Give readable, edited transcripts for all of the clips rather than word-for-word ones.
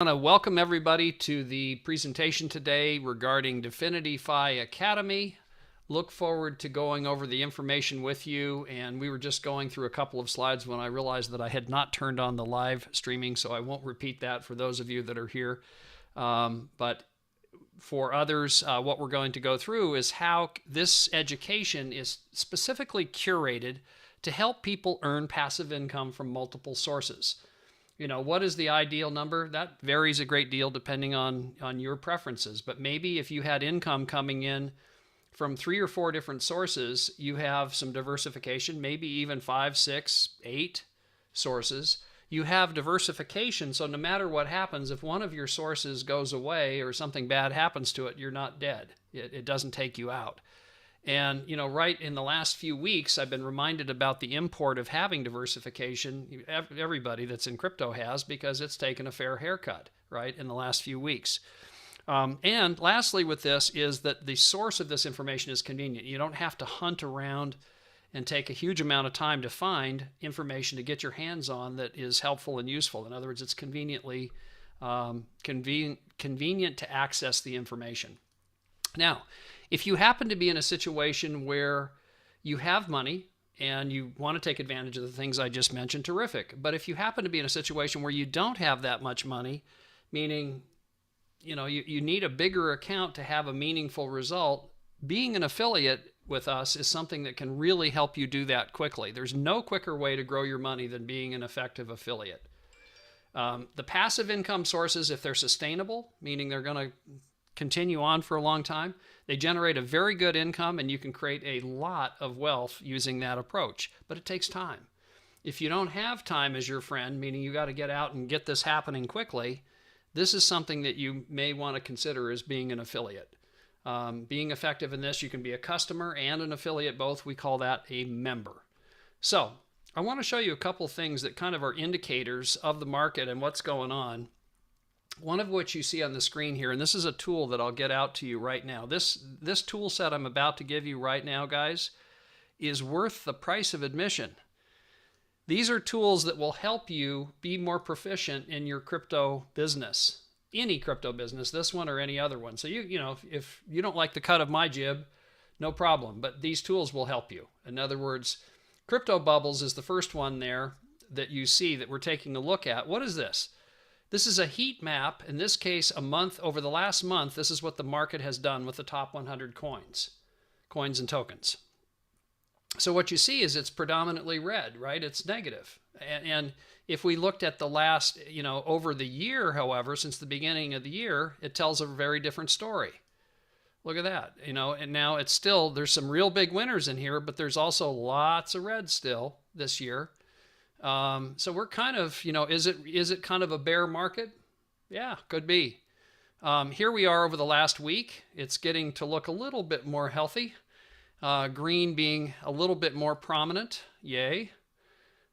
I want to welcome everybody to the presentation today regarding DefinityFi Academy. Look forward to going over the information with you. And we were just going through a couple of slides when I realized that I had not turned on the live streaming, so I won't repeat that for those of you that are here. But for others, what we're going to go through is how this education is specifically curated to help people earn passive income from multiple sources. You know, what is the ideal number? That varies a great deal depending on your preferences. But maybe if you had income coming in from 3 or 4 different sources, you have some diversification, maybe even 5, 6, 8 sources. You have diversification, so no matter what happens, if one of your sources goes away or something bad happens to it, you're not dead. It doesn't take you out. And, you know, right in the last few weeks, I've been reminded about the import of having diversification. Everybody that's in crypto has, because it's taken a fair haircut, right, in the last few weeks. And lastly with this is that the source of this information is convenient. You don't have to hunt around and take a huge amount of time to find information to get your hands on that is helpful and useful. In other words, it's convenient to access the information. Now, if you happen to be in a situation where you have money and you want to take advantage of the things I just mentioned, terrific. But if you happen to be in a situation where you don't have that much money, meaning, you know, you need a bigger account to have a meaningful result, being an affiliate with us is something that can really help you do that quickly. There's no quicker way to grow your money than being an effective affiliate. The passive income sources, if they're sustainable, meaning they're going to continue on for a long time, they generate a very good income, and you can create a lot of wealth using that approach. But it takes time. If you don't have time as your friend, meaning you got to get out and get this happening quickly, this is something that you may want to consider as being an affiliate. Being effective in this, you can be a customer and an affiliate both. We call that a member. So I want to show you a couple things that kind of are indicators of the market and what's going on. One of which you see on the screen here, and this is a tool that I'll get out to you right now. This tool set I'm about to give you right now, guys, is worth the price of admission. These are tools that will help you be more proficient in your crypto business, any crypto business, this one or any other one. So you know, if you don't like the cut of my jib, no problem, but these tools will help you. In other words, Crypto Bubbles is the first one there that you see that we're taking a look at. What is this? This is a heat map, in this case, a month. Over the last month, this is what the market has done with the top 100 coins and tokens. So what you see is it's predominantly red, right? It's negative. And if we looked at the last, you know, over the year, however, since the beginning of the year, it tells a very different story. Look at that, you know, and now it's still, there's some real big winners in here, but there's also lots of red still this year. So we're kind of, you know, is it kind of a bear market? Yeah, could be. Here we are over the last week. It's getting to look a little bit more healthy. Green being a little bit more prominent. Yay.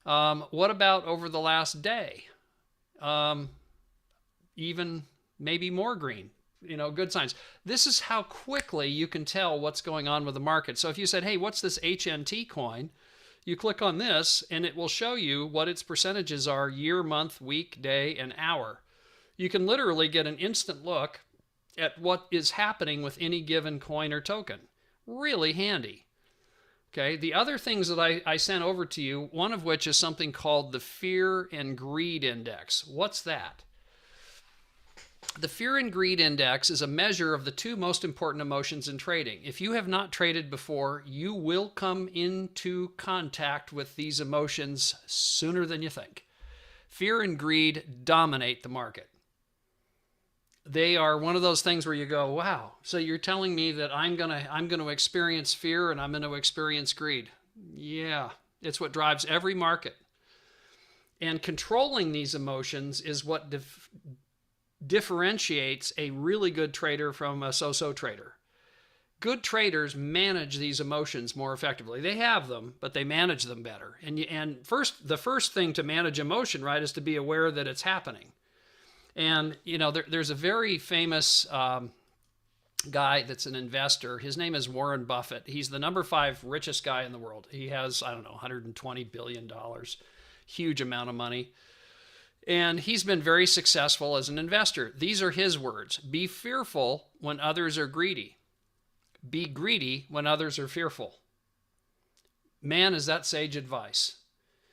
What about over the last day? Even maybe more green. You know, good signs. This is how quickly you can tell what's going on with the market. So if you said, hey, what's this HNT coin? You click on this and it will show you what its percentages are: year, month, week, day, and hour. You can literally get an instant look at what is happening with any given coin or token. Really handy. Okay, the other things that I sent over to you, one of which is something called the Fear and Greed Index. What's that? The Fear and Greed Index is a measure of the 2 most important emotions in trading. If you have not traded before, you will come into contact with these emotions sooner than you think. Fear and greed dominate the market. They are one of those things where you go, wow, so you're telling me that I'm gonna experience fear and I'm going to experience greed. Yeah, it's what drives every market. And controlling these emotions is what differentiates a really good trader from a so-so trader. Good traders manage these emotions more effectively. They have them, but they manage them better. And the first thing to manage emotion, right, is to be aware that it's happening. And, you know, there's a very famous guy that's an investor. His name is Warren Buffett. He's the number 5 richest guy in the world. He has, I don't know, $120 billion, huge amount of money. And he's been very successful as an investor. These are his words. Be fearful when others are greedy. Be greedy when others are fearful. Man, is that sage advice.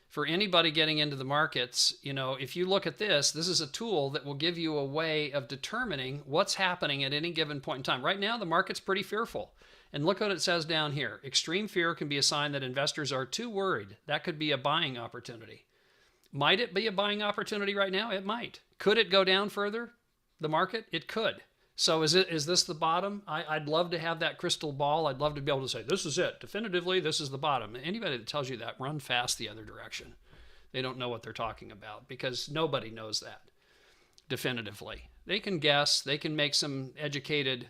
For anybody getting into the markets, if you look at this is a tool that will give you a way of determining what's happening at any given point in time. Right now, the market's pretty fearful. And look what it says down here. Extreme fear can be a sign that investors are too worried. That could be a buying opportunity. Might it be a buying opportunity right now? It might. Could it go down further, the market? It could. So is this the bottom? I'd love to have that crystal ball. I'd love to be able to say, this is it. Definitively, this is the bottom. Anybody that tells you that, run fast the other direction. They don't know what they're talking about, because nobody knows that definitively. They can guess. They can make some educated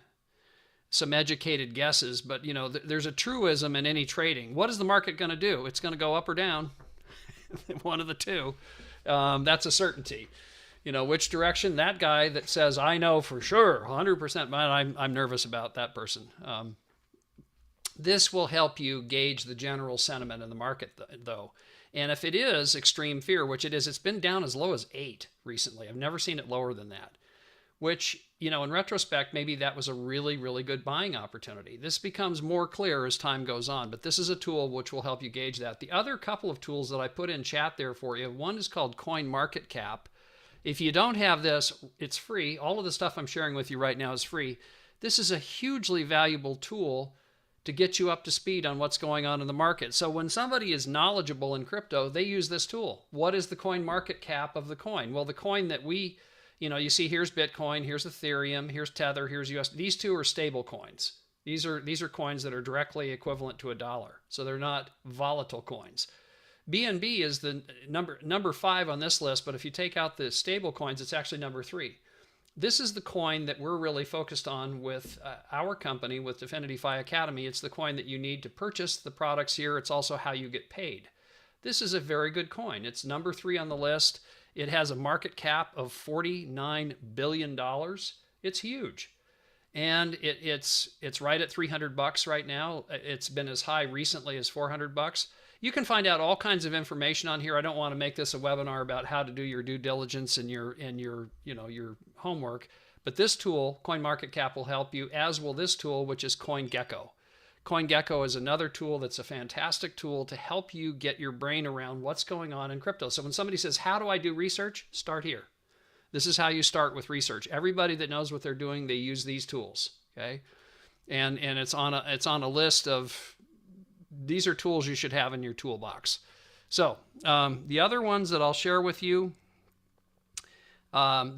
guesses, but there's a truism in any trading. What is the market going to do? It's going to go up or down. One of the two. That's a certainty. Which direction? That guy that says, I know for sure, 100%, man, I'm nervous about that person. This will help you gauge the general sentiment in the market, though. And if it is extreme fear, which it is, it's been down as low as 8 recently. I've never seen it lower than that, which, in retrospect, maybe that was a really, really good buying opportunity. This becomes more clear as time goes on, but this is a tool which will help you gauge that. The other couple of tools that I put in chat there for you, one is called CoinMarketCap. If you don't have this, it's free. All of the stuff I'm sharing with you right now is free. This is a hugely valuable tool to get you up to speed on what's going on in the market. So when somebody is knowledgeable in crypto, they use this tool. What is the coin market cap of the coin? Well, the coin that you see, here's Bitcoin, here's Ethereum, here's Tether, here's US. These two are stable coins. These are coins that are directly equivalent to $1. So they're not volatile coins. BNB is the number 5 on this list, but if you take out the stable coins, it's actually number 3. This is the coin that we're really focused on with our company, with DefinityFi Academy. It's the coin that you need to purchase the products here. It's also how you get paid. This is a very good coin. It's number 3 on the list. It has a market cap of $49 billion. It's huge. And it's right at $300 right now. It's been as high recently as $400. You can find out all kinds of information on here. I don't want to make this a webinar about how to do your due diligence and your homework, but this tool, CoinMarketCap, will help you, as will this tool, which is CoinGecko. CoinGecko is another tool that's a fantastic tool to help you get your brain around what's going on in crypto. So when somebody says, how do I do research? Start here. This is how you start with research. Everybody that knows what they're doing, they use these tools, okay? And it's on a list of, these are tools you should have in your toolbox. So the other ones that I'll share with you,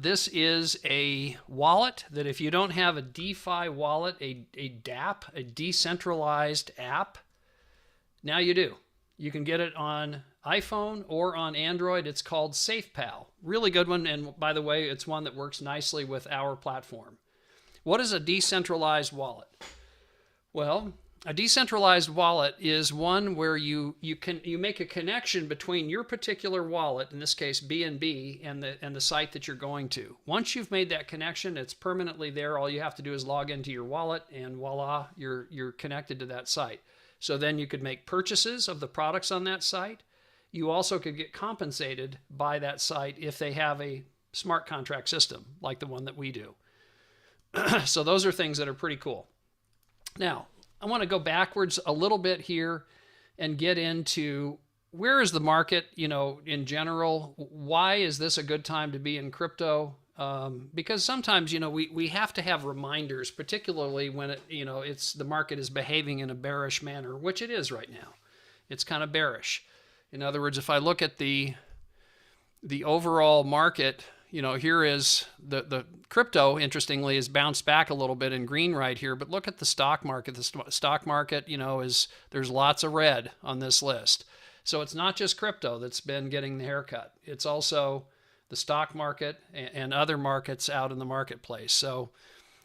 this is a wallet that if you don't have a DeFi wallet, a DApp, a decentralized app, now you do. You can get it on iPhone or on Android. It's called SafePal. Really good one. And by the way, it's one that works nicely with our platform. What is a decentralized wallet? Well, a decentralized wallet is one where you make a connection between your particular wallet, in this case BNB, and the site that you're going to. Once you've made that connection, it's permanently there. All you have to do is log into your wallet, and voila, you're connected to that site. So then you could make purchases of the products on that site. You also could get compensated by that site if they have a smart contract system like the one that we do. So those are things that are pretty cool. Now, I want to go backwards a little bit here and get into where is the market, in general. Why is this a good time to be in crypto? Because sometimes, we have to have reminders, particularly when the market is behaving in a bearish manner, which it is right now. It's kind of bearish. In other words, if I look at the overall market, here is the crypto, interestingly, has bounced back a little bit in green right here. But look at the stock market. The stock market, there's lots of red on this list. So it's not just crypto that's been getting the haircut. It's also the stock market and other markets out in the marketplace. So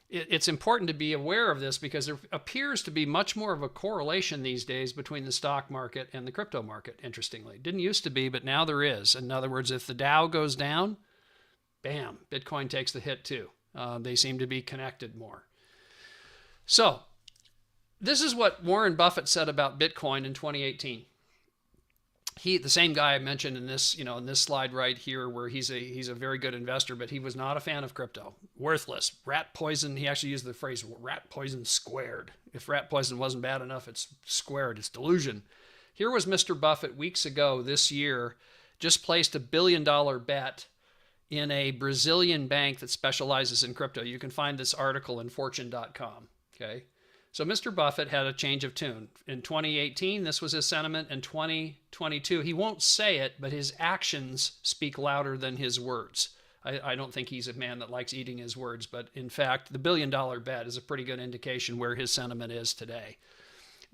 it's important to be aware of this because there appears to be much more of a correlation these days between the stock market and the crypto market, interestingly. It didn't used to be, but now there is. In other words, if the Dow goes down, bam, Bitcoin takes the hit too. They seem to be connected more. So this is what Warren Buffett said about Bitcoin in 2018. the same guy I mentioned in this, in this slide right here, where he's a very good investor, but he was not a fan of crypto. Worthless, rat poison. He actually used the phrase rat poison squared. If rat poison wasn't bad enough, it's squared. It's delusion. Here was Mr. Buffett weeks ago this year, just placed $1 billion bet in a Brazilian bank that specializes in crypto. You can find this article in fortune.com. Okay. So Mr. Buffett had a change of tune. In 2018, this was his sentiment. In 2022, he won't say it, but his actions speak louder than his words. I don't think he's a man that likes eating his words, but in fact, the $1 billion bet is a pretty good indication where his sentiment is today.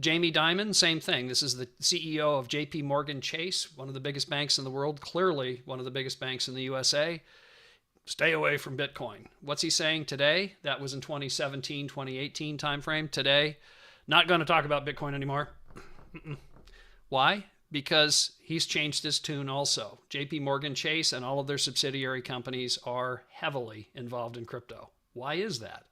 Jamie Dimon, same thing. This is the CEO of JP Morgan Chase, one of the biggest banks in the world, clearly one of the biggest banks in the USA. Stay away from Bitcoin. What's he saying today? That was in 2017, 2018 timeframe. Today, not going to talk about Bitcoin anymore. Why? Because he's changed his tune also. JP Morgan Chase and all of their subsidiary companies are heavily involved in crypto. Why is that?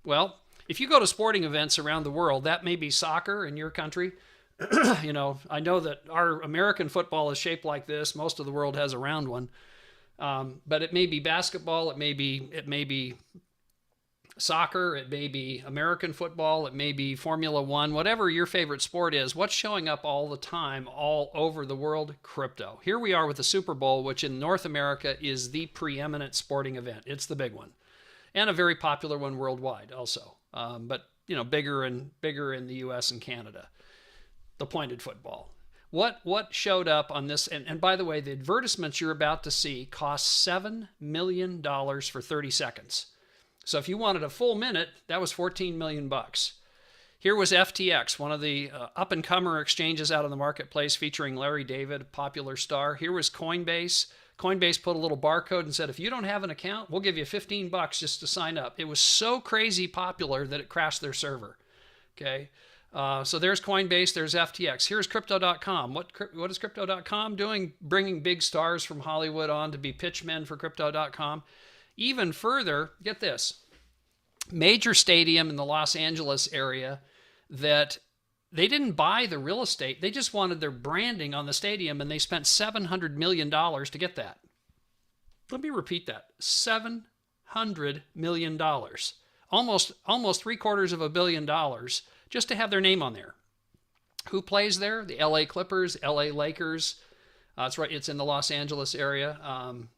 Well, if you go to sporting events around the world, that may be soccer in your country. I know that our American football is shaped like this. Most of the world has a round one. But it may be basketball, it may be soccer, it may be American football, it may be Formula One, whatever your favorite sport is. What's showing up all the time, all over the world? Crypto. Here we are with the Super Bowl, which in North America is the preeminent sporting event. It's the big one, and a very popular one worldwide also. But bigger in the U.S. and Canada. The pointed football. What showed up on this, and by the way, the advertisements you're about to see cost $7 million for 30 seconds. So if you wanted a full minute, that was $14 million. Here was FTX, one of the up-and-comer exchanges out of the marketplace featuring Larry David, a popular star. Here was Coinbase. Coinbase put a little barcode and said, if you don't have an account, we'll give you $15 just to sign up. It was so crazy popular that it crashed their server. Okay. So there's Coinbase, there's FTX. Here's Crypto.com. What is Crypto.com doing? Bringing big stars from Hollywood on to be pitchmen for Crypto.com. Even further, get this. Major stadium in the Los Angeles area that they didn't buy the real estate. They just wanted their branding on the stadium, and they spent $700 million to get that. Let me repeat that. $700 million. Almost $750 million. Just to have their name on there. Who plays there? The LA Clippers, LA Lakers. That's right, it's in the Los Angeles area.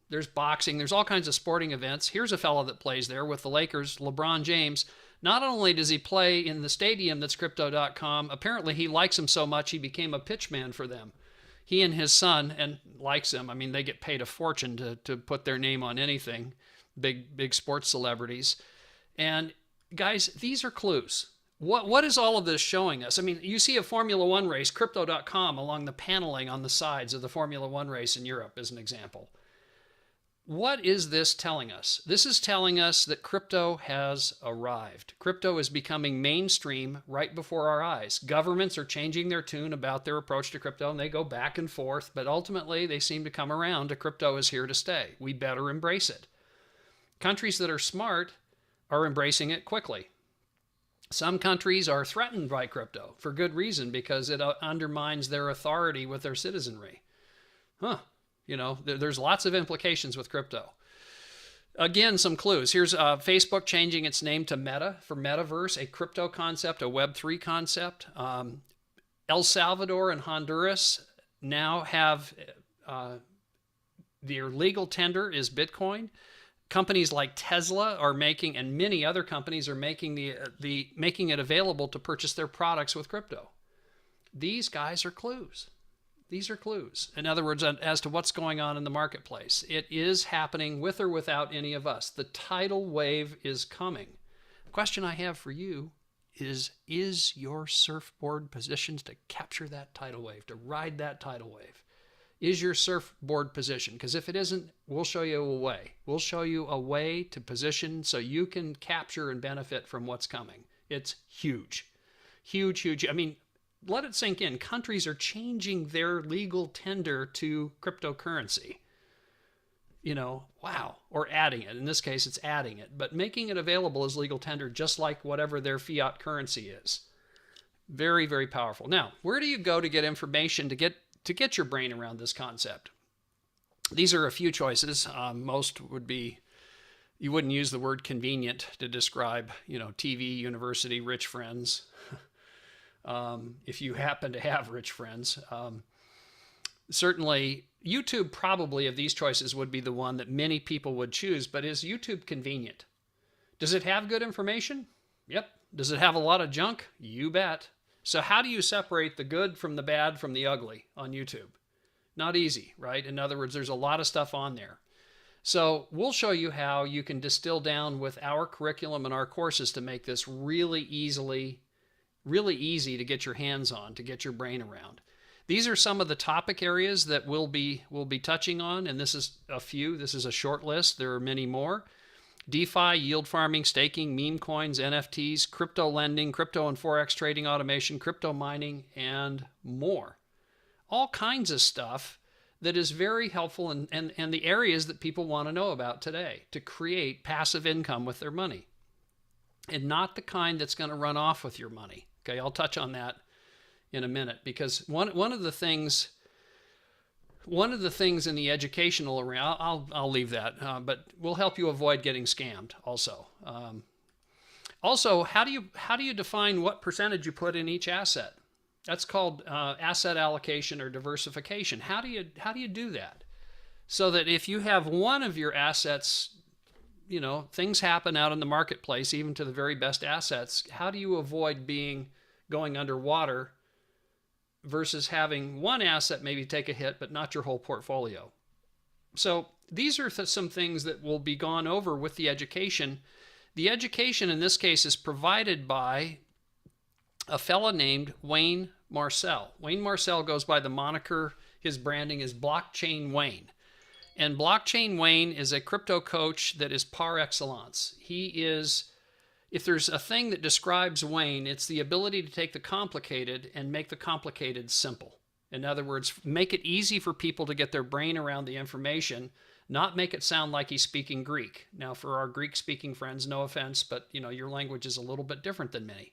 There's boxing, there's all kinds of sporting events. Here's a fellow that plays there with the Lakers, LeBron James. Not only does he play in the stadium that's Crypto.com, apparently he likes him so much he became a pitchman for them. He and his son, and likes him. I mean, they get paid a fortune to put their name on anything. Big sports celebrities. And guys, these are clues. What is all of this showing us? I mean, you see a Formula One race, Crypto.com, along the paneling on the sides of the Formula One race in Europe, as an example. What is this telling us? This is telling us that crypto has arrived. Crypto is becoming mainstream right before our eyes. Governments are changing their tune about their approach to crypto, and they go back and forth, but ultimately they seem to come around to crypto is here to stay. We better embrace it. Countries that are smart are embracing it quickly. Some countries are threatened by crypto for good reason, because it undermines their authority with their citizenry. There's lots of implications with crypto. Again, some clues. Here's Facebook changing its name to Meta for metaverse, a crypto concept, a Web3 concept. El Salvador and Honduras now have their legal tender is Bitcoin. Companies like Tesla are making, and many other companies are making making it available to purchase their products with crypto. These guys are clues. These are clues. In other words, as to what's going on in the marketplace. It is happening with or without any of us. The tidal wave is coming. The question I have for you is your surfboard positioned to capture that tidal wave, to ride that tidal wave? Is your surfboard positioned? Because if it isn't, we'll show you a way. We'll show you a way to position so you can capture and benefit from what's coming. It's huge. Huge, huge. I mean, let it sink in. Countries are changing their legal tender to cryptocurrency. Wow. Or adding it. In this case, it's adding it. But making it available as legal tender, just like whatever their fiat currency is. Very, very powerful. Now, where do you go to get information to get your brain around this concept? These are a few choices. Most would be, you wouldn't use the word convenient to describe, TV, university, rich friends. If you happen to have rich friends. Certainly, YouTube probably of these choices would be the one that many people would choose, but is YouTube convenient? Does it have good information? Yep. Does it have a lot of junk? You bet. So how do you separate the good from the bad from the ugly on YouTube? Not easy, right? In other words, there's a lot of stuff on there. So we'll show you how you can distill down with our curriculum and our courses to make this really easy to get your hands on, to get your brain around. These are some of the topic areas that we'll be touching on, and this is a few. This is a short list. There are many more. DeFi, yield farming, staking, meme coins, NFTs, crypto lending, crypto and Forex trading automation, crypto mining, and more. All kinds of stuff that is very helpful and the areas that people want to know about today to create passive income with their money. And not the kind that's going to run off with your money. Okay, I'll touch on that in a minute, because one of the things in the educational arena, I'll leave that, but we'll help you avoid getting scammed also. Also, how do you define what percentage you put in each asset? That's called asset allocation or diversification. How do you do that? So that if you have one of your assets, things happen out in the marketplace, even to the very best assets. How do you avoid going underwater versus having one asset maybe take a hit, but not your whole portfolio? So these are some things that will be gone over with the education. The education in this case is provided by a fella named Wayne Marcel. Wayne Marcel goes by the moniker, his branding is Blockchain Wayne. And Blockchain Wayne is a crypto coach that is par excellence. He is, if there's a thing that describes Wayne, it's the ability to take the complicated and make the complicated simple. In other words, make it easy for people to get their brain around the information, not make it sound like he's speaking Greek. Now, for our Greek-speaking friends, no offense, but your language is a little bit different than many.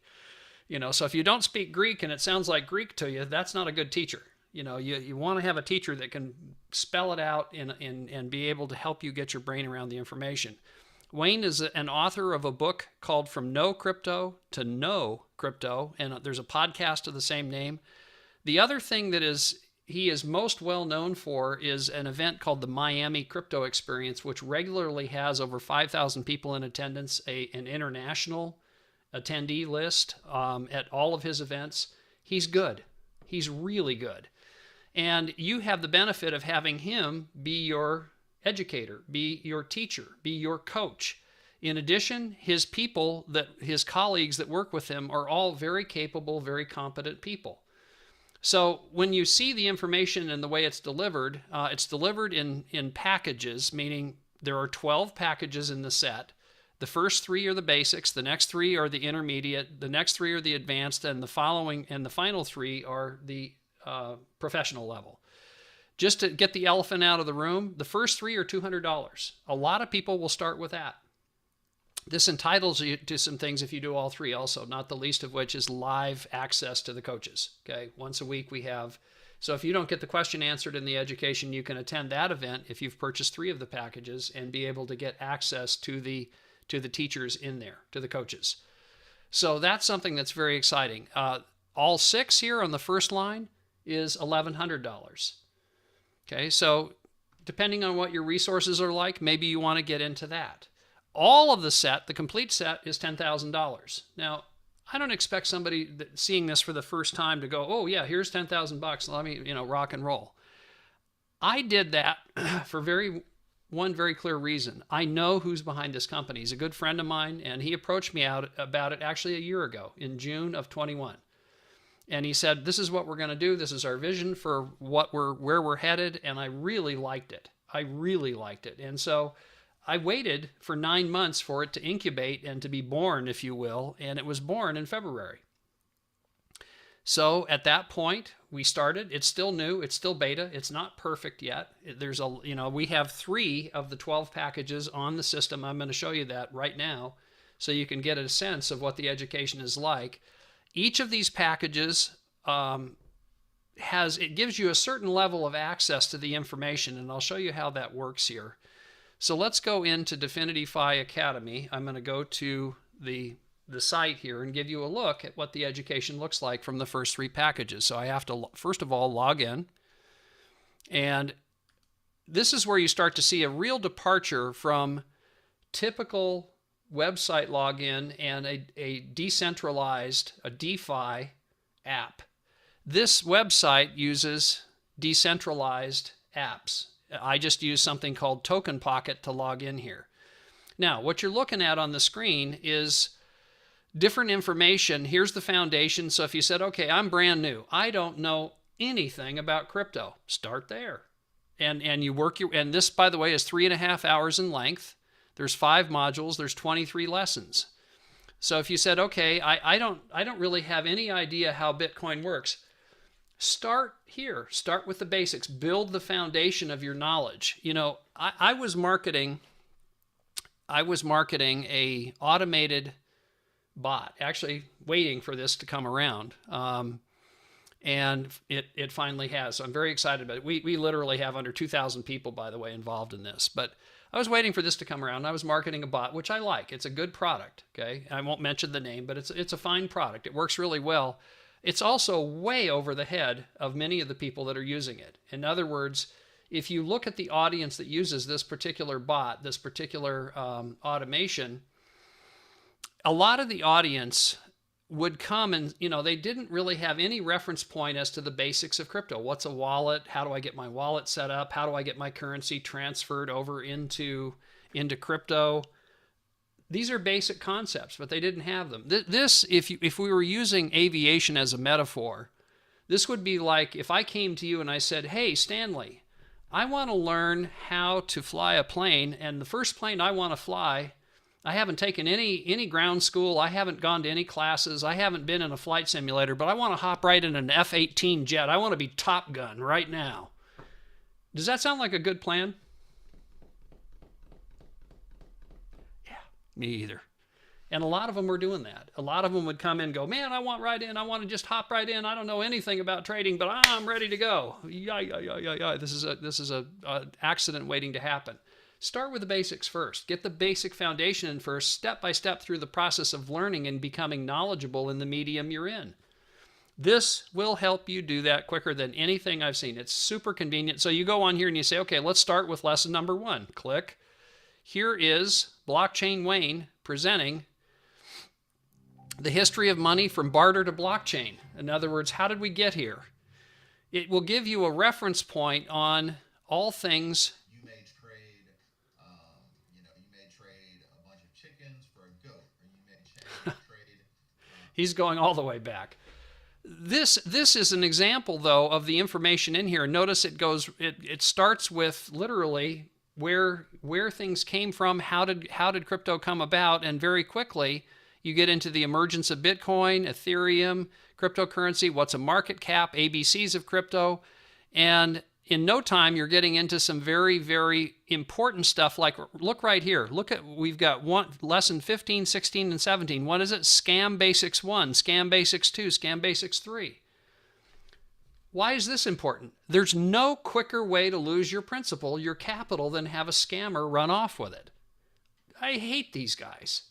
So if you don't speak Greek and it sounds like Greek to you, that's not a good teacher. You want to have a teacher that can spell it out and be able to help you get your brain around the information. Wayne is an author of a book called From No Crypto to Know Crypto, and there's a podcast of the same name. The other thing that he is most well known for is an event called the Miami Crypto Experience, which regularly has over 5,000 people in attendance, an international attendee list at all of his events. He's good. He's really good. And you have the benefit of having him be your educator, be your teacher, be your coach. In addition, his colleagues that work with him are all very capable, very competent people. So when you see the information and the way it's delivered in packages, meaning there are 12 packages in the set. The first 3 are the basics, the next 3 are the intermediate, the next 3 are the advanced, and the final 3 are the professional level. Just to get the elephant out of the room, the first 3 are $200. A lot of people will start with that. This entitles you to some things if you do all 3 also, not the least of which is live access to the coaches. Okay, once a week we have. So if you don't get the question answered in the education, you can attend that event if you've purchased 3 of the packages and be able to get access to the teachers in there, to the coaches. So that's something that's very exciting. All 6 here on the first line is $1,100. Okay, so depending on what your resources are like, maybe you want to get into that. All of the set, the complete set, is $10,000. Now, I don't expect somebody seeing this for the first time to go, oh yeah, here's $10,000, let me, rock and roll. I did that for one very clear reason. I know who's behind this company. He's a good friend of mine, and he approached me out about it actually a year ago, in June of 21. And he said, this is what we're going to do. This is our vision for where we're headed. And I really liked it. And so I waited for 9 months for it to incubate and to be born, if you will. And it was born in February. So at that point, we started. It's still new. It's still beta. It's not perfect yet. We have 3 of the 12 packages on the system. I'm going to show you that right now so you can get a sense of what the education is like. Each of these packages it gives you a certain level of access to the information, and I'll show you how that works here. So let's go into DefinityFi Academy. I'm going to go to the site here and give you a look at what the education looks like from the first 3 packages. So I have to, first of all, log in. And this is where you start to see a real departure from typical website login and a decentralized, a DeFi app. This website uses decentralized apps. I just use something called Token Pocket to log in here. Now, what you're looking at on the screen is different information. Here's the foundation. So if you said, okay, I'm brand new, I don't know anything about crypto, start there. And you work and this, by the way, is 3.5 hours in length. There's 5 modules. There's 23 lessons. So if you said, okay, I don't really have any idea how Bitcoin works, start here. Start with the basics. Build the foundation of your knowledge. You know, I was marketing a automated bot, actually waiting for this to come around. And it finally has. So I'm very excited about it. We literally have under 2,000 people, by the way, involved in this. But I was waiting for this to come around. I was marketing a bot, which I like. It's a good product, okay? I won't mention the name, but it's a fine product. It works really well. It's also way over the head of many of the people that are using it. In other words, if you look at the audience that uses this particular bot, this particular automation, a lot of the audience would come and, you know, they didn't really have any reference point as to the basics of crypto. What's a wallet? How do I get my wallet set up? How do I get my currency transferred over into crypto? These are basic concepts, but they didn't have them. This, if we were using aviation as a metaphor, this would be like if I came to you and I said, hey, Stanley, I want to learn how to fly a plane, and the first plane I want to fly, I haven't taken any ground school, I haven't gone to any classes, I haven't been in a flight simulator, but I want to hop right in an F-18 jet. I want to be Top Gun right now. Does that sound like a good plan? Me either. And a lot of them were doing that. A lot of them would come in and go, man, I want right in. I want to just hop right in. I don't know anything about trading, but I'm ready to go. Yeah. This is a accident waiting to happen. Start with the basics first. Get the basic foundation in first, step by step through the process of learning and becoming knowledgeable in the medium you're in. This will help you do that quicker than anything I've seen. It's super convenient. So you go on here and you say, okay, let's start with lesson number 1. Click. Here is Blockchain Wayne presenting the history of money from barter to blockchain. In other words, how did we get here? It will give you a reference point on all things. You may trade, you may trade a bunch of chickens for a goat, or you may trade. He's going all the way back. This is an example, though, of the information in here. Notice it starts with literally where things came from, how did crypto come about, and very quickly you get into the emergence of Bitcoin, Ethereum, cryptocurrency, what's a market cap, ABCs of crypto, and in no time you're getting into some very, very important stuff. Like, look right here. We've got lesson 15, 16, and 17. What is it? Scam Basics 1, Scam Basics 2, Scam Basics 3. Why is this important? There's no quicker way to lose your principal, your capital, than have a scammer run off with it. I hate these guys.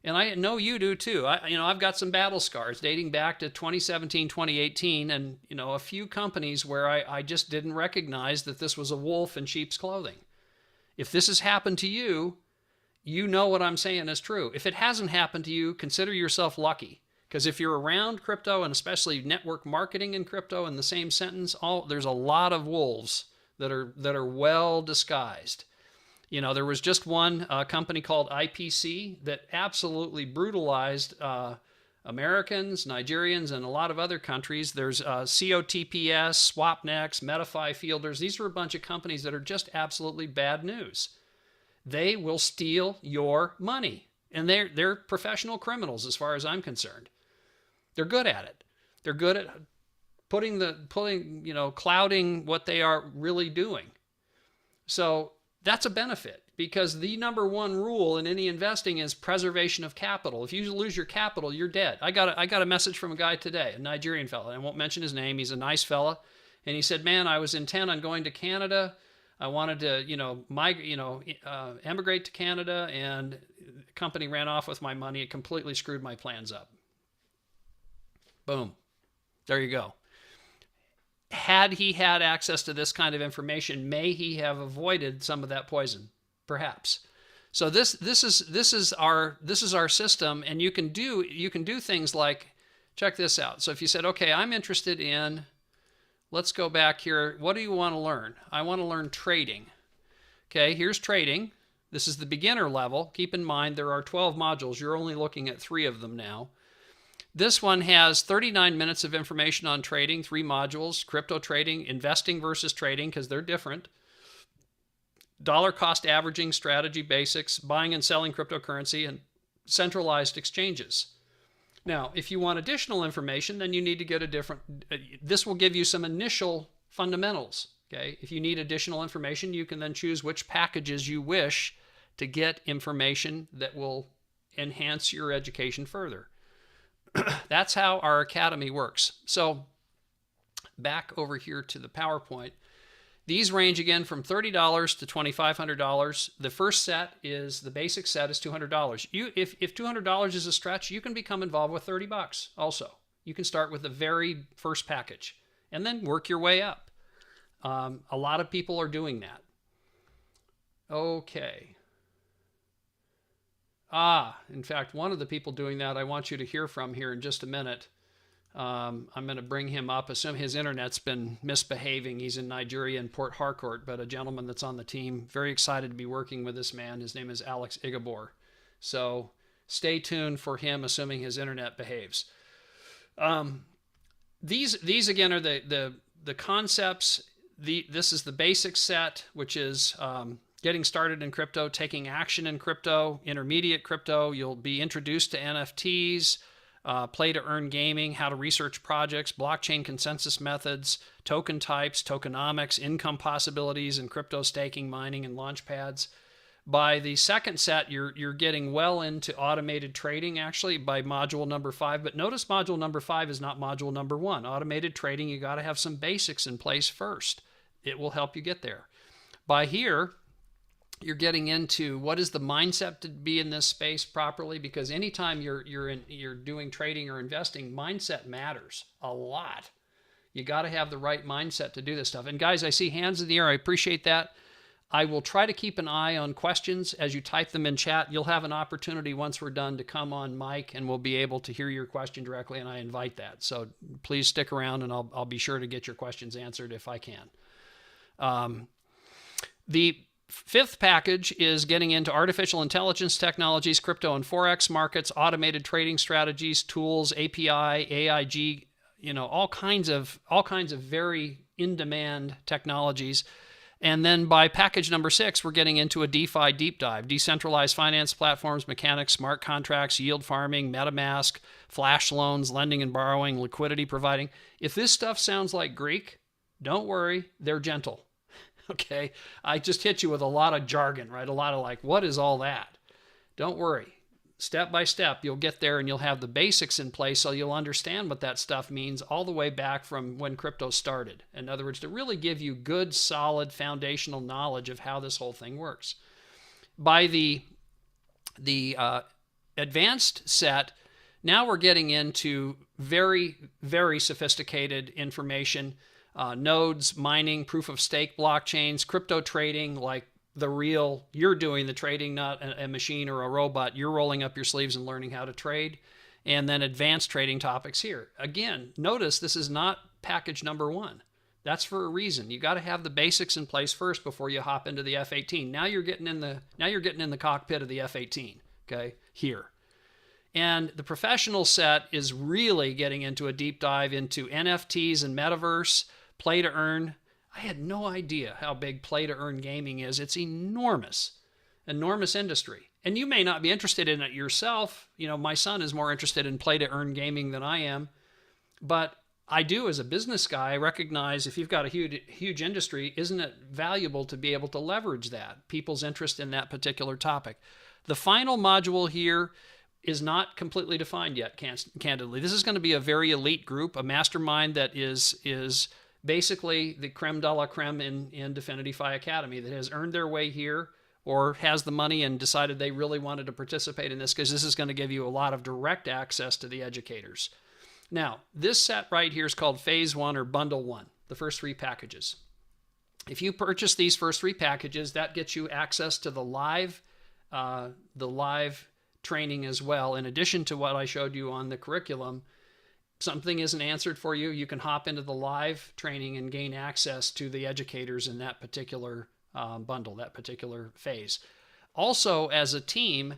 And I know you do too. I've got some battle scars dating back to 2017, 2018, and a few companies where I just didn't recognize that this was a wolf in sheep's clothing. If this has happened to you, you know what I'm saying is true. If it hasn't happened to you, consider yourself lucky. Because if you're around crypto, and especially network marketing in crypto in the same sentence, there's a lot of wolves that are well disguised. There was just one company called IPC that absolutely brutalized Americans, Nigerians, and a lot of other countries. There's COTPS, Swapnex, MetaFi Fielders. These are a bunch of companies that are just absolutely bad news. They will steal your money, and they're professional criminals as far as I'm concerned. They're good at it. They're good at clouding what they are really doing. So That's a benefit, because the number one rule in any investing is preservation of capital. If you lose your capital, you're dead. I got a message from a guy today, a Nigerian fellow. I won't mention his name. He's a nice fella. And he said, man, I was intent on going to Canada. I wanted to, emigrate to Canada, and the company ran off with my money. It completely screwed my plans up. Boom. There you go. Had he had access to this kind of information, may he have avoided some of that poison? Perhaps. So this is our system, and you can do things like, check this out. So if you said, okay, I'm interested in, let's go back here. What do you want to learn? I want to learn trading. Okay, here's trading. This is the beginner level. Keep in mind there are 12 modules. You're only looking at 3 of them now. This one has 39 minutes of information on trading, 3 modules: crypto trading, investing versus trading, because they're different, dollar cost averaging, strategy basics, buying and selling cryptocurrency, and centralized exchanges. Now, if you want additional information, then you need to get a different, this will give you some initial fundamentals. Okay, if you need additional information, you can then choose which packages you wish to get information that will enhance your education further. That's how our academy works. So back over here to the PowerPoint. These range again from $30 to $2,500. The first set is, the basic set is $200. If $200 is a stretch, you can become involved with $30 also. You can start with the very first package and then work your way up. A lot of people are doing that. Okay. In fact, one of the people doing that I want you to hear from here in just a minute. I'm going to bring him up. Assume his internet's been misbehaving. He's in Nigeria in Port Harcourt, but a gentleman that's on the team. Very excited to be working with this man. His name is Alex Igabor. So stay tuned for him, assuming his internet behaves. These again are the concepts. This is the basic set, which is getting started in crypto, taking action in crypto, intermediate crypto. You'll be introduced to NFTs, play to earn gaming, how to research projects, blockchain consensus methods, token types, tokenomics, income possibilities, and crypto staking, mining, and launch pads. By the second set, you're getting well into automated trading, actually, by module number 5. But notice module number 5 is not module number 1. Automated trading, you got to have some basics in place first. It will help you get there. By here, you're getting into what is the mindset to be in this space properly, because anytime you're doing trading or investing, mindset matters a lot. You got to have the right mindset to do this stuff. And guys, I see hands in the air. I appreciate that. I will try to keep an eye on questions as you type them in chat. You'll have an opportunity once we're done to come on mic, and we'll be able to hear your question directly, and I invite that. So please stick around, and I'll be sure to get your questions answered if I can. The 5th package is getting into artificial intelligence technologies, crypto and forex markets, automated trading strategies, tools, API, AIG, all kinds of very in-demand technologies. And then by package number 6, we're getting into a DeFi deep dive, decentralized finance platforms, mechanics, smart contracts, yield farming, MetaMask, flash loans, lending and borrowing, liquidity providing. If this stuff sounds like Greek, don't worry, they're gentle. Okay, I just hit you with a lot of jargon, right? A lot of like, what is all that? Don't worry. Step by step, you'll get there, and you'll have the basics in place, so you'll understand what that stuff means all the way back from when crypto started. In other words, to really give you good, solid, foundational knowledge of how this whole thing works. By the advanced set, now we're getting into very, very sophisticated information. Nodes, mining, proof of stake blockchains, crypto trading, like the real, you're doing the trading, not a machine or a robot. You're rolling up your sleeves and learning how to trade. And then advanced trading topics here. Again, notice this is not package number 1. That's for a reason. You got to have the basics in place first before you hop into the F-18. Now you're getting in the cockpit of the F-18, okay, here. And the professional set is really getting into a deep dive into NFTs and metaverse, play to earn. I had no idea how big play to earn gaming is. It's enormous industry. And you may not be interested in it yourself. My son is more interested in play to earn gaming than I am. But I do, as a business guy, I recognize if you've got a huge industry, isn't it valuable to be able to leverage that, people's interest in that particular topic? The final module here is not completely defined yet, candidly. This is going to be a very elite group, a mastermind that is basically the creme de la creme in Definity Fi Academy, that has earned their way here or has the money and decided they really wanted to participate in this, because this is going to give you a lot of direct access to the educators. Now, this set right here is called Phase 1 or Bundle 1, the first 3 packages. If you purchase these first 3 packages, that gets you access to the live training as well. In addition to what I showed you on the curriculum, something isn't answered for you, you can hop into the live training and gain access to the educators in that particular bundle, that particular phase. Also, as a team,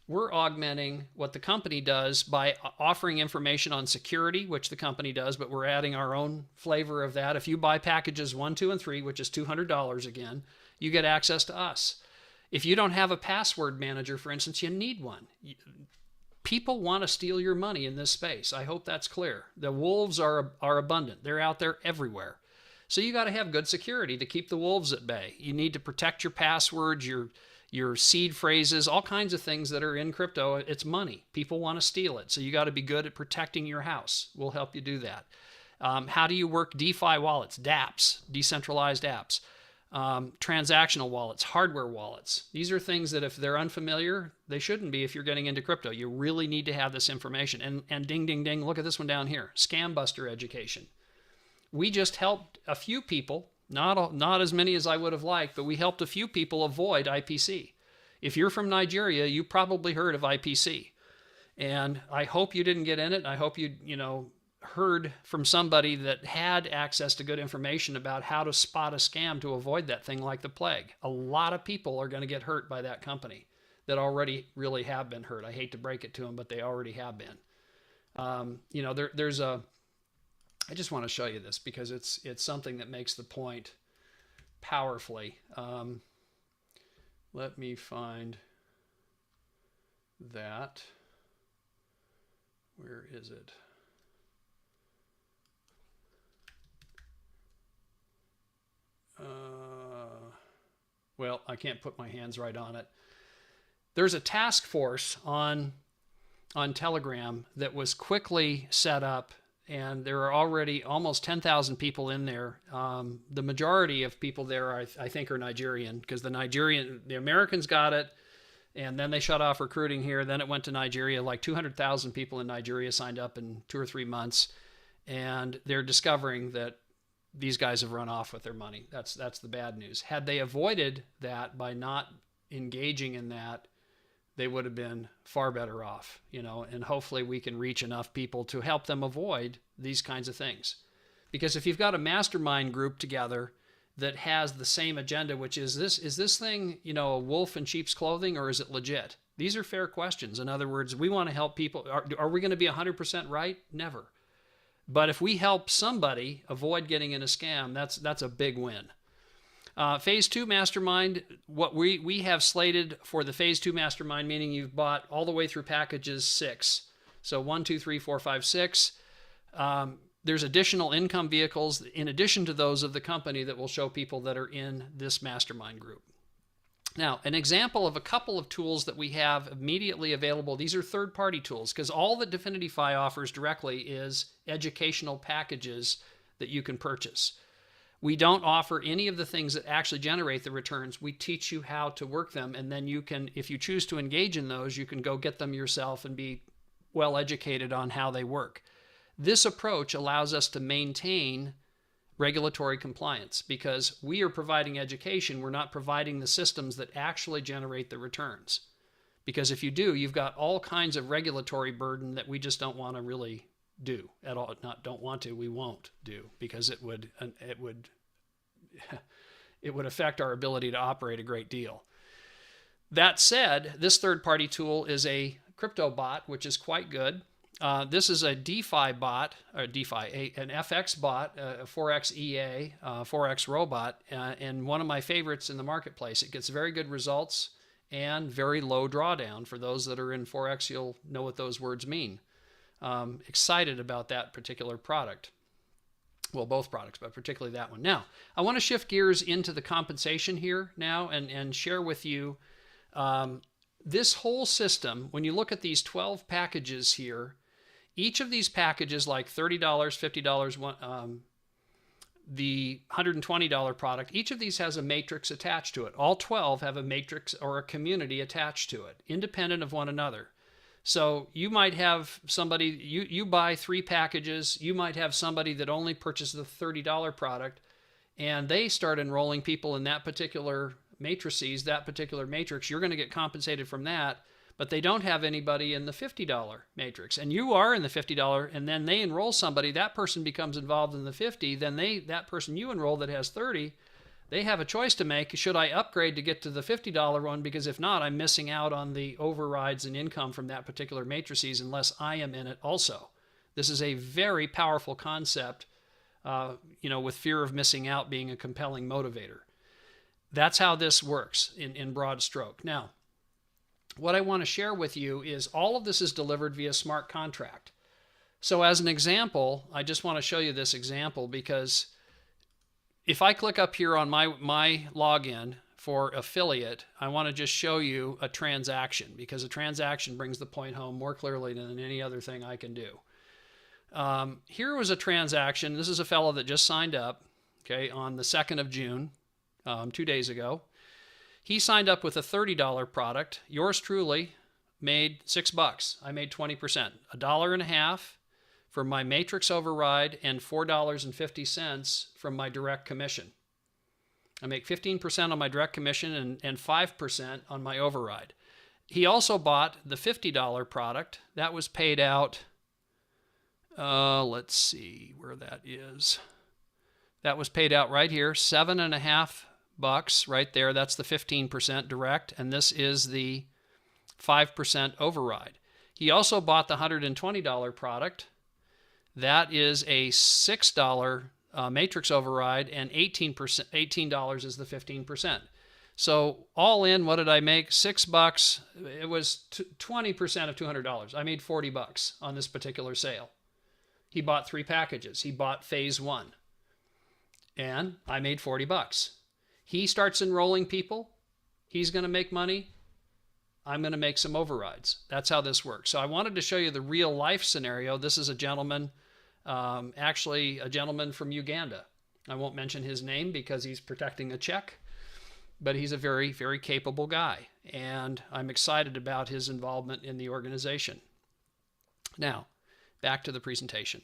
we're augmenting what the company does by offering information on security, which the company does, but we're adding our own flavor of that. If you buy packages 1, 2, and 3, which is $200 again, you get access to us. If you don't have a password manager, for instance, you need one. People want to steal your money in this space. I hope that's clear. The wolves are abundant. They're out there everywhere. So you got to have good security to keep the wolves at bay. You need to protect your passwords, your seed phrases, all kinds of things that are in crypto. It's money. People want to steal it. So you got to be good at protecting your house. We'll help you do that. How do you work DeFi wallets, dApps, decentralized apps, transactional wallets, hardware wallets? These are things that if they're unfamiliar, they shouldn't be if you're getting into crypto. You really need to have this information. And ding, ding, ding, look at this one down here, Scam Buster education. We just helped a few people, not as many as I would have liked, but we helped a few people avoid IPC. If you're from Nigeria, you probably heard of IPC. And I hope you didn't get in it. I hope you heard from somebody that had access to good information about how to spot a scam to avoid that thing like the plague. A lot of people are going to get hurt by that company that already really have been hurt. I hate to break it to them, but they already have been. I just want to show you this because it's something that makes the point powerfully. Let me find that. Where is it? Well, I can't put my hands right on it. There's a task force on Telegram that was quickly set up, and there are already almost 10,000 people in there. The majority of people there, I think, are Nigerian, because the Americans got it, and then they shut off recruiting here. Then it went to Nigeria. Like 200,000 people in Nigeria signed up in 2 or 3 months, and they're discovering that these guys have run off with their money. That's the bad news. Had they avoided that by not engaging in that, they would have been far better off, and hopefully we can reach enough people to help them avoid these kinds of things. Because if you've got a mastermind group together that has the same agenda, which is this thing, a wolf in sheep's clothing, or is it legit? These are fair questions. In other words, we want to help people. Are we going to be 100% right? Never. But if we help somebody avoid getting in a scam, that's a big win. Phase 2 Mastermind, what we have slated for the Phase 2 Mastermind, meaning you've bought all the way through packages 6. So 1, 2, 3, 4, 5, 6. There's additional income vehicles in addition to those of the company that will show people that are in this mastermind group. Now, an example of a couple of tools that we have immediately available. These are third-party tools, because all that Definity Fi offers directly is educational packages that you can purchase. We don't offer any of the things that actually generate the returns. We teach you how to work them, and then you can, if you choose to engage in those, you can go get them yourself and be well educated on how they work. This approach allows us to maintain regulatory compliance, because we are providing education. We're not providing the systems that actually generate the returns. Because if you do, you've got all kinds of regulatory burden that we just don't want to really do at all. Not don't want to, we won't do, because it would affect our ability to operate a great deal. That said, this third-party tool is a crypto bot, which is quite good. This is a DeFi bot, or DeFi, an FX bot, a Forex EA, Forex robot, and one of my favorites in the marketplace. It gets very good results and very low drawdown. For those that are in Forex, you'll know what those words mean. Excited about that particular product. Well, both products, but particularly that one. Now, I want to shift gears into the compensation here now and share with you this whole system. When you look at these 12 packages here, each of these packages, like $30, $50, the $120 product, each of these has a matrix attached to it. All 12 have a matrix or a community attached to it, independent of one another. So you might have somebody, you buy 3 packages, you might have somebody that only purchases the $30 product, and they start enrolling people in that particular matrices, that particular matrix. You're going to get compensated from that, but they don't have anybody in the $50 matrix, and you are in the $50, and then they enroll somebody, that person becomes involved in the 50, then that person you enroll that has 30, they have a choice to make. Should I upgrade to get to the $50 one? Because if not, I'm missing out on the overrides and income from that particular matrices unless I am in it also. This is a very powerful concept, with fear of missing out being a compelling motivator. That's how this works in broad stroke. Now, what I want to share with you is all of this is delivered via smart contract. So as an example, I just want to show you this example because if I click up here on my login for affiliate, I want to just show you a transaction because a transaction brings the point home more clearly than any other thing I can do. Here was a transaction. This is a fellow that just signed up, okay, on the 2nd of June, 2 days ago. He signed up with a $30 product. Yours truly made $6. I made 20%, $1.50 from my matrix override and $4.50 from my direct commission. I make 15% on my direct commission and 5% on my override. He also bought the $50 product. That was paid out, let's see where that is. That was paid out right here, $7.50 right there. That's the 15% direct, and this is the 5% override. He also bought the $120 product. That is a $6 matrix override, and $18 is the 15%. So all in, what did I make? $6. It was 20% of $200. I made $40 on this particular sale. He bought 3 packages. He bought phase 1, and I made $40. He starts enrolling people. He's going to make money. I'm going to make some overrides. That's how this works. So I wanted to show you the real life scenario. This is a gentleman, actually a gentleman from Uganda. I won't mention his name because he's protecting a check, but he's a very, very capable guy. And I'm excited about his involvement in the organization. Now, back to the presentation.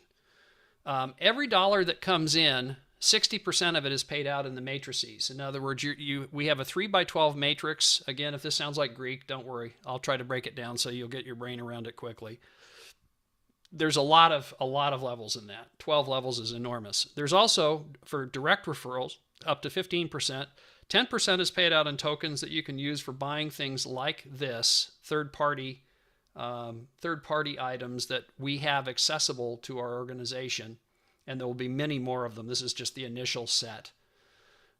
Every dollar that comes in, 60% of it is paid out in the matrices. In other words, we have a 3x12 matrix. Again, if this sounds like Greek, don't worry. I'll try to break it down so you'll get your brain around it quickly. There's a lot of levels in that. 12 levels is enormous. There's also, for direct referrals, up to 15%. 10% is paid out in tokens that you can use for buying things like this, third-party items that we have accessible to our organization. And there will be many more of them. This is just the initial set.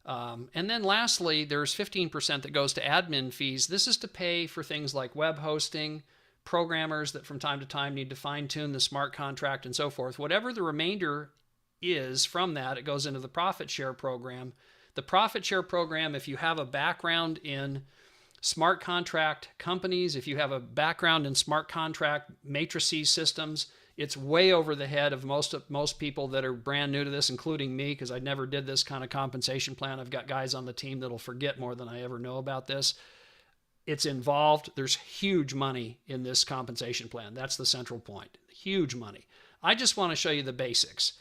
And then lastly, there's 15% that goes to admin fees. This is to pay for things like web hosting, programmers that from time to time need to fine-tune the smart contract and so forth. Whatever the remainder is from that, it goes into the profit share program. The profit share program, if you have a background in smart contract companies, if you have a background in smart contract matrices systems, it's way over the head of most people that are brand new to this, including me, because I never did this kind of compensation plan. I've got guys on the team that'll forget more than I ever know about this. It's involved. There's huge money in this compensation plan. That's the central point. Huge money. I just want to show you the basics.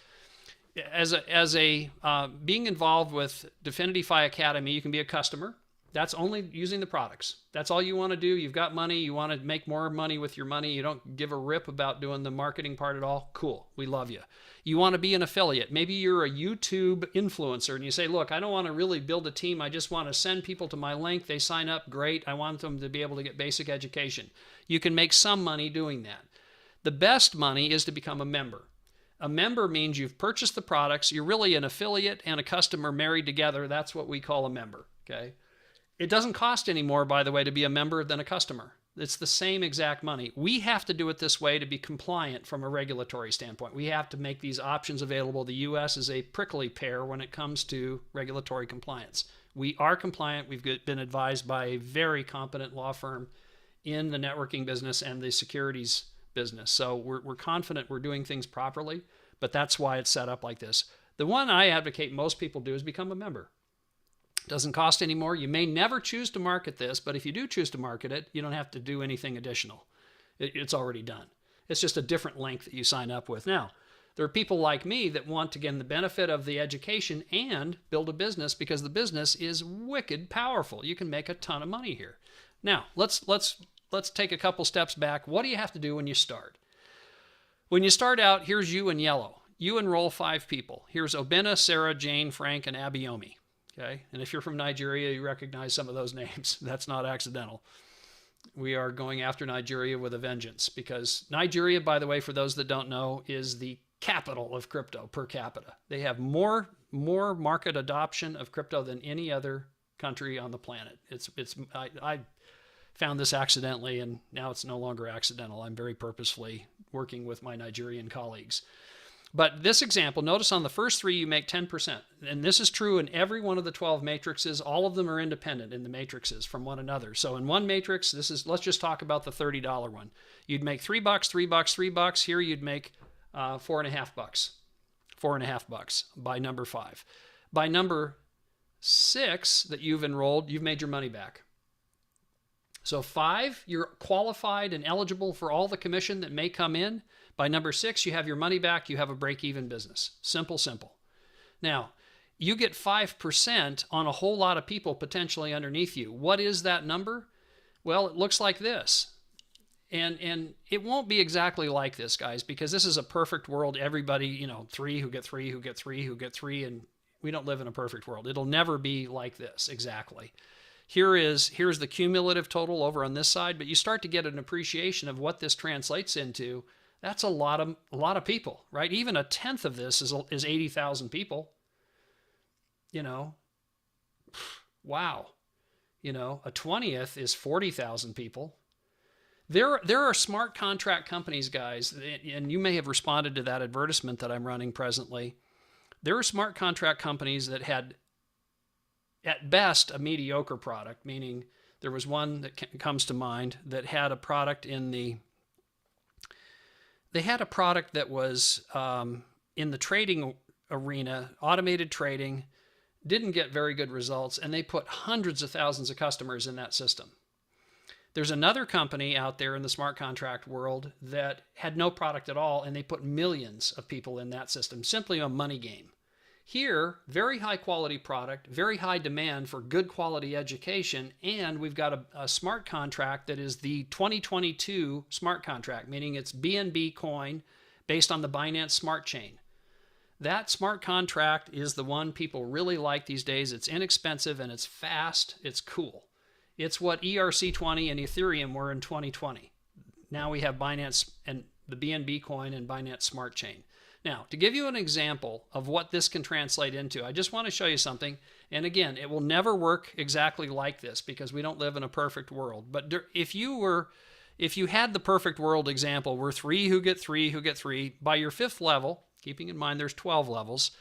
Being involved with DefinityFi Academy, you can be a customer. That's only using the products. That's all you want to do. You've got money. You want to make more money with your money. You don't give a rip about doing the marketing part at all. Cool. We love you. You want to be an affiliate. Maybe you're a YouTube influencer and you say, look, I don't want to really build a team. I just want to send people to my link. They sign up. Great. I want them to be able to get basic education. You can make some money doing that. The best money is to become a member. A member means you've purchased the products. You're really an affiliate and a customer married together. That's what we call a member. Okay. It doesn't cost any more, by the way, to be a member than a customer. It's the same exact money. We have to do it this way to be compliant from a regulatory standpoint. We have to make these options available. The U.S. is a prickly pear when it comes to regulatory compliance. We are compliant. We've been advised by a very competent law firm in the networking business and the securities business. So we're confident we're doing things properly, but that's why it's set up like this. The one I advocate most people do is become a member. It doesn't cost any more. You may never choose to market this, but if you do choose to market it, you don't have to do anything additional. It's already done. It's just a different link that you sign up with. Now, there are people like me that want to get the benefit of the education and build a business because the business is wicked powerful. You can make a ton of money here. Now, let's take a couple steps back. What do you have to do when you start? When you start out, here's you in yellow. You enroll 5 people. Here's Obina, Sarah, Jane, Frank, and Abayomi. Okay? And if you're from Nigeria, you recognize some of those names. That's not accidental. We are going after Nigeria with a vengeance because Nigeria, by the way, for those that don't know, is the capital of crypto per capita. They have more market adoption of crypto than any other country on the planet. I found this accidentally, and now it's no longer accidental. I'm very purposefully working with my Nigerian colleagues. But this example, notice on the first 3 you make 10%. And this is true in every one of the 12 matrices. All of them are independent in the matrices from one another. So in one matrix, let's just talk about the $30 one. You'd make $3, $3, $3. Here you'd make $4.50. $4.50 by number 5. By number 6 that you've enrolled, you've made your money back. So 5, you're qualified and eligible for all the commission that may come in. By number 6, you have your money back. You have a break-even business. Simple, simple. Now, you get 5% on a whole lot of people potentially underneath you. What is that number? Well, it looks like this. And it won't be exactly like this, guys, because this is a perfect world. Everybody, 3 who get 3 who get 3 who get 3, and we don't live in a perfect world. It'll never be like this exactly. Here's the cumulative total over on this side, but you start to get an appreciation of what this translates into. That's a lot of people, right? Even a tenth of this is 80,000 people. Wow. A 20th is 40,000 people. There are smart contract companies, guys, and you may have responded to that advertisement that I'm running presently. There are smart contract companies that had, at best, a mediocre product, meaning there was one that comes to mind that had a product they had a product that was in the trading arena, automated trading, didn't get very good results, and they put hundreds of thousands of customers in that system. There's another company out there in the smart contract world that had no product at all, and they put millions of people in that system, simply a money game. Here, very high quality product, very high demand for good quality education, and we've got a smart contract that is the 2022 smart contract, meaning it's BNB coin based on the Binance Smart Chain. That smart contract is the one people really like these days. It's inexpensive and it's fast. It's cool. It's what ERC20 and Ethereum were in 2020. Now we have Binance and the BNB coin and Binance Smart Chain. Now, to give you an example of what this can translate into, I just want to show you something. And again, it will never work exactly like this because we don't live in a perfect world. But if you had the perfect world example, where 3 who get 3 who get 3, by your 5th level, keeping in mind there's 12 levels,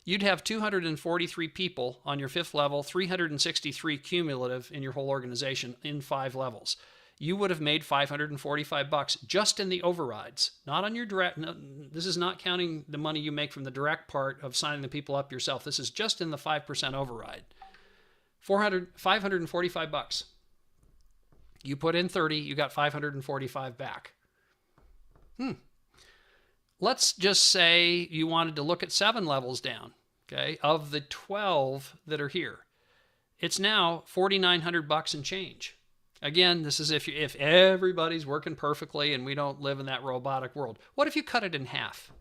you'd have 243 people on your 5th level, 363 cumulative in your whole organization in 5 levels. You would have made $545 just in the overrides, not on your direct. No, this is not counting the money you make from the direct part of signing the people up yourself. This is just in the 5% override. $545. You put in 30, you got 545 back. Let's just say you wanted to look at 7 levels down, okay, of the 12 that are here. It's now $4,900 and change. Again, this is if everybody's working perfectly and we don't live in that robotic world. What if you cut it in half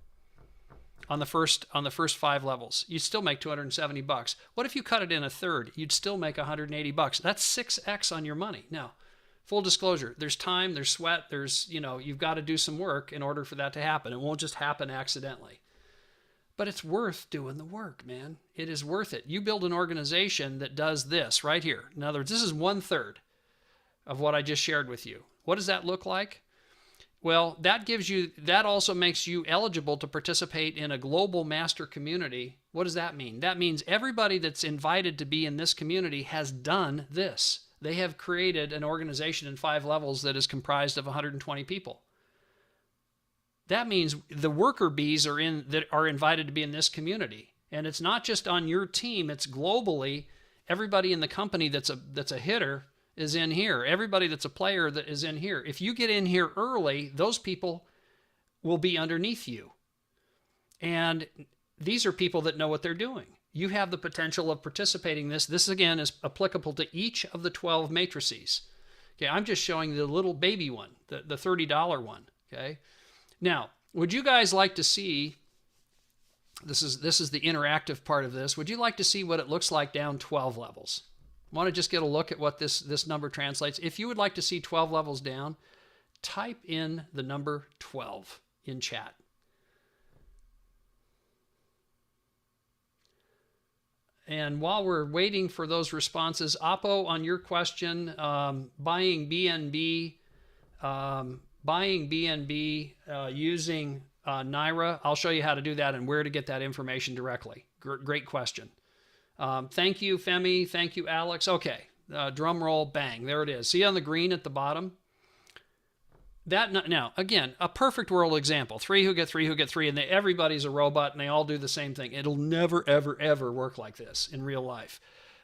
on the first 5 levels? You'd still make $270. What if you cut it in a third? You'd still make $180. That's 6x on your money. Now, full disclosure, there's time, there's sweat, you've got to do some work in order for that to happen. It won't just happen accidentally. But it's worth doing the work, man. It is worth it. You build an organization that does this right here. In other words, this is 1/3 of what I just shared with you. What does that look like? Well, that also makes you eligible to participate in a global master community. What does that mean? That means everybody that's invited to be in this community has done this. They have created an organization in 5 levels that is comprised of 120 people. That means the worker bees that are invited to be in this community. And it's not just on your team, it's globally. Everybody in the company that's a hitter is in here. Everybody that's a player that is in here. If you get in here early, those people will be underneath you. And these are people that know what they're doing. You have the potential of participating in this. This, again, is applicable to each of the 12 matrices. Okay, I'm just showing the little baby one, the $30 one. Okay. Now, would you guys like to see, this is the interactive part of this, would you like to see what it looks like down 12 levels? Want to just get a look at what this number translates? If you would like to see 12 levels down, type in the number 12 in chat. And while we're waiting for those responses, Oppo, on your question, buying BNB using Naira, I'll show you how to do that and where to get that information directly. Great question. Thank you, Femi. Thank you, Alex. Okay, drum roll, bang. There it is. See on the green at the bottom? Now, again, a perfect world example. 3 who get 3 who get 3, and everybody's a robot, and they all do the same thing. It'll never, ever, ever work like this in real life.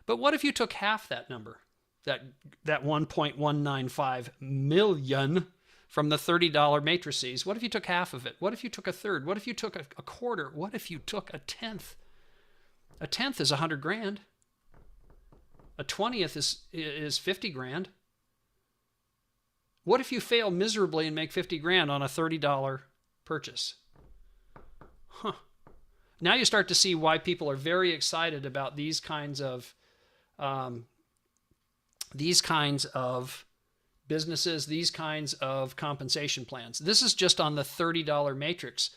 But what if you took half that number, that 1.195 million from the $30 matrices? What if you took half of it? What if you took a third? What if you took a quarter? What if you took a tenth? A tenth is 100 grand. A 20th is 50 grand. What if you fail miserably and make 50 grand on a $30 purchase? Huh. Now you start to see why people are very excited about these kinds of businesses, these kinds of compensation plans. This is just on the $30 matrix.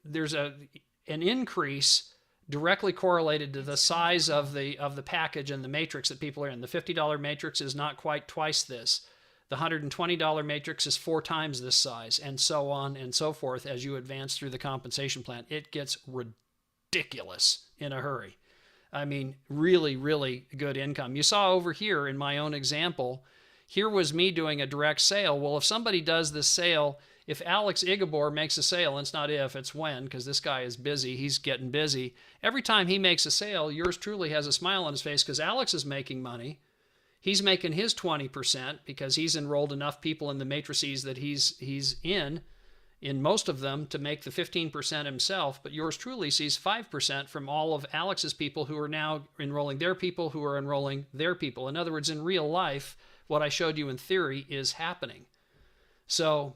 There's an increase directly correlated to the size of the package and the matrix that people are in. The $50 matrix is not quite twice this. The $120 matrix is 4 times this size, and so on and so forth as you advance through the compensation plan. It gets ridiculous in a hurry. I mean, really, really good income. You saw over here in my own example, here was me doing a direct sale. Well, if somebody does this sale, if Alex Igabor makes a sale, and it's not if, it's when, because this guy is busy, he's getting busy. Every time he makes a sale, yours truly has a smile on his face because Alex is making money. He's making his 20% because he's enrolled enough people in the matrices that he's in most of them to make the 15% himself, but yours truly sees 5% from all of Alex's people who are now enrolling their people who are enrolling their people. In other words, in real life, what I showed you in theory is happening. So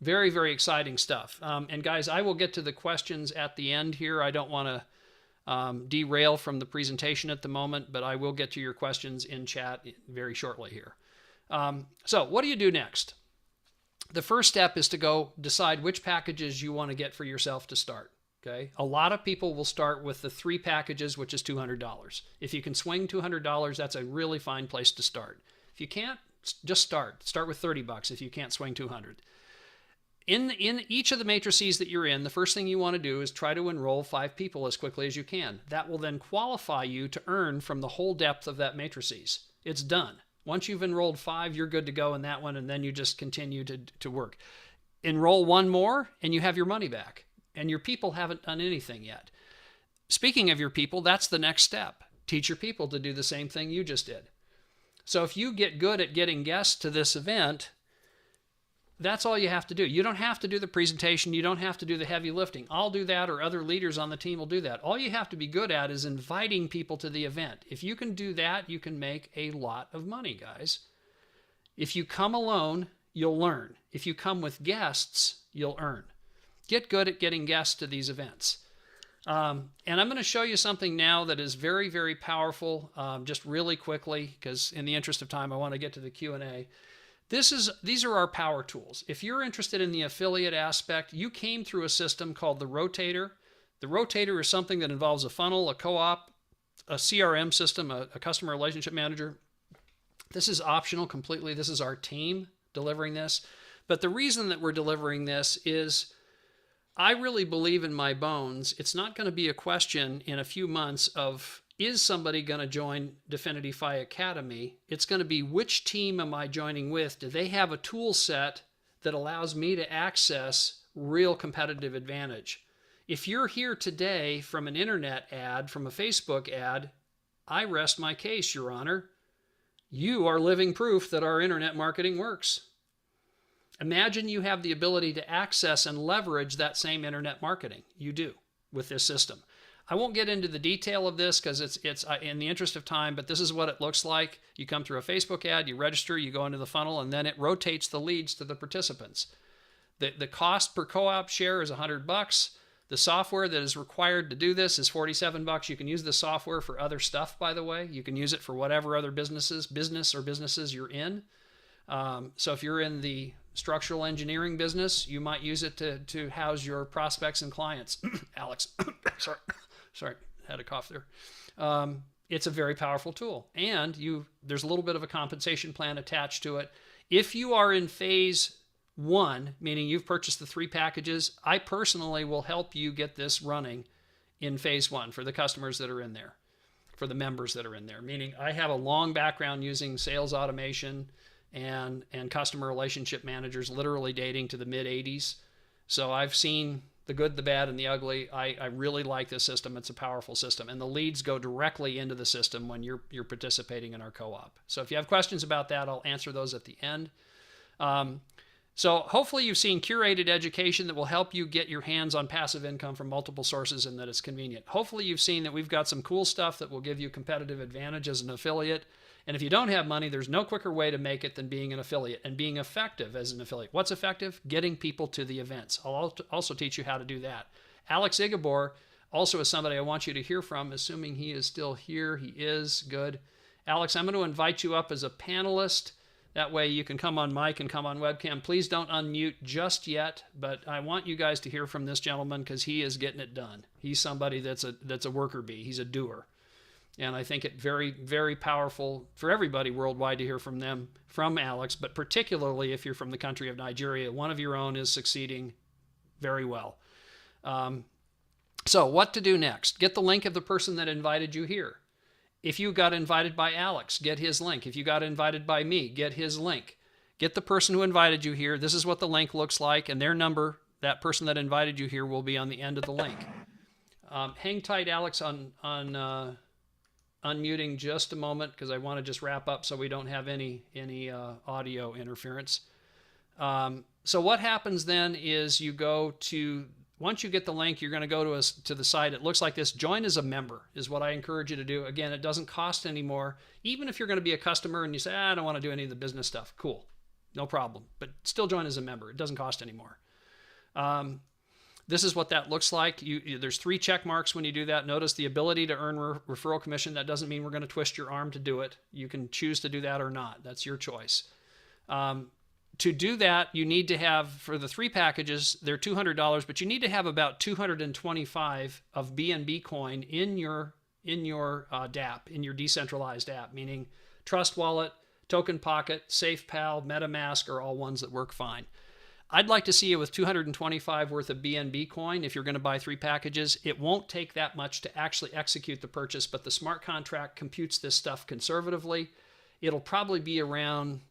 very, very exciting stuff. And guys, I will get to the questions at the end here. I don't want to derail from the presentation at the moment, but I will get to your questions in chat very shortly here. So what do you do next? The first step is to go decide which packages you want to get for yourself to start. Okay. A lot of people will start with the 3 packages, which is $200. If you can swing $200, that's a really fine place to start. If you can't, just start. Start with $30 if you can't swing 200. In each of the matrices that you're in, the first thing you want to do is try to enroll 5 people as quickly as you can. That will then qualify you to earn from the whole depth of that matrices. It's done. Once you've enrolled 5, you're good to go in that one, and then you just continue to work. Enroll 1 more, and you have your money back. And your people haven't done anything yet. Speaking of your people, that's the next step. Teach your people to do the same thing you just did. So if you get good at getting guests to this event, that's all you have to do. You don't have to do the presentation. You don't have to do the heavy lifting. I'll do that, or other leaders on the team will do that. All you have to be good at is inviting people to the event. If you can do that, you can make a lot of money, guys. If you come alone, you'll learn. If you come with guests, you'll earn. Get good at getting guests to these events. And I'm going to show you something now that is very, very powerful, just really quickly, because in the interest of time, I want to get to the Q&A. These are our power tools. If you're interested in the affiliate aspect, you came through a system called the Rotator. The Rotator is something that involves a funnel, a co-op, a CRM system, a customer relationship manager. This is optional completely. This is our team delivering this. But the reason that we're delivering this is I really believe in my bones, it's not going to be a question in a few months of, is somebody going to join Definity Fi Academy? It's going to be, which team am I joining with? Do they have a tool set that allows me to access real competitive advantage? If you're here today from an internet ad, from a Facebook ad, I rest my case, Your Honor. You are living proof that our internet marketing works. Imagine you have the ability to access and leverage that same internet marketing. You do with this system. I won't get into the detail of this because it's in the interest of time, but this is what it looks like. You come through a Facebook ad, you register, you go into the funnel, and then it rotates the leads to the participants. The cost per co-op share is $100. The software that is required to do this is $47. You can use the software for other stuff, by the way. You can use it for whatever other business you're in. So if you're in the structural engineering business, you might use it to house your prospects and clients. Alex, sorry, had a cough there. It's a very powerful tool, and there's a little bit of a compensation plan attached to it. If you are in phase 1, meaning you've purchased the 3 packages, I personally will help you get this running in phase 1 for the customers that are in there, for the members that are in there, meaning I have a long background using sales automation and customer relationship managers, literally dating to the mid-'80s. So I've seen the good, the bad, and the ugly. I really like this system. It's a powerful system, and the leads go directly into the system when you're participating in our co-op. So if you have questions about that, I'll answer those at the end. So hopefully you've seen curated education that will help you get your hands on passive income from multiple sources and that it's convenient. Hopefully you've seen that we've got some cool stuff that will give you competitive advantage as an affiliate. And if you don't have money, there's no quicker way to make it than being an affiliate and being effective as an affiliate. What's effective? Getting people to the events. I'll also teach you how to do that. Alex Igabor also is somebody I want you to hear from, assuming he is still here. He is. Good. Alex, I'm going to invite you up as a panelist. That way you can come on mic and come on webcam. Please don't unmute just yet, but I want you guys to hear from this gentleman because he is getting it done. He's somebody that's a worker bee. He's a doer. And I think it very, very powerful for everybody worldwide to hear from Alex, but particularly if you're from the country of Nigeria. One of your own is succeeding very well. So what to do next? Get the link of the person that invited you here. If you got invited by Alex, get his link. If you got invited by me, get his link. Get the person who invited you here. This is what the link looks like, and their number, that person that invited you here, will be on the end of the link. Hang tight, Alex, on unmuting just a moment because I want to just wrap up so we don't have any audio interference. So what happens then is you go to, once you get the link, you're going to go to the site. It looks like this. Join as a member is what I encourage you to do. Again, it doesn't cost any more. Even if you're going to be a customer and you say, I don't want to do any of the business stuff. Cool. No problem. But still join as a member. It doesn't cost any more. This is what that looks like. There's 3 check marks when you do that. Notice the ability to earn referral commission. That doesn't mean we're going to twist your arm to do it. You can choose to do that or not. That's your choice. To do that, you need to have, for the 3 packages, they're $200, but you need to have about 225 of BNB coin in your DApp, in your decentralized app, meaning Trust Wallet, Token Pocket, SafePal, MetaMask are all ones that work fine. I'd like to see you with 225 worth of BNB coin if you're going to buy 3 packages. It won't take that much to actually execute the purchase, but the smart contract computes this stuff conservatively. It'll probably be around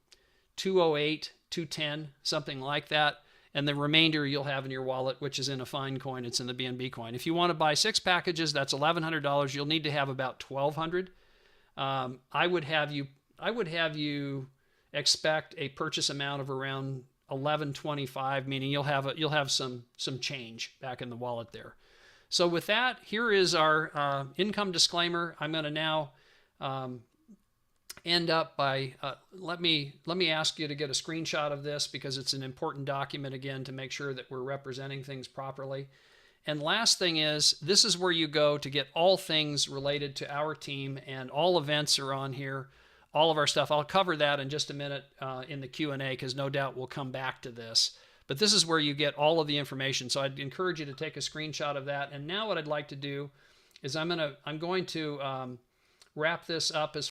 208, 210, something like that. And the remainder you'll have in your wallet, which is in a fine coin. It's in the BNB coin. If you want to buy 6 packages, that's $1,100. You'll need to have about $1,200. I would have you expect a purchase amount of around $1,125, meaning you'll have some change back in the wallet there. So with that, here is our income disclaimer. I'm going to now end up by let me ask you to get a screenshot of this because it's an important document again to make sure that we're representing things properly. And last thing is, this is where you go to get all things related to our team, and all events are on here. All of our stuff. I'll cover that in just a minute in the Q&A because no doubt we'll come back to this. But this is where you get all of the information. So I'd encourage you to take a screenshot of that. And now what I'd like to do is I'm going to wrap this up as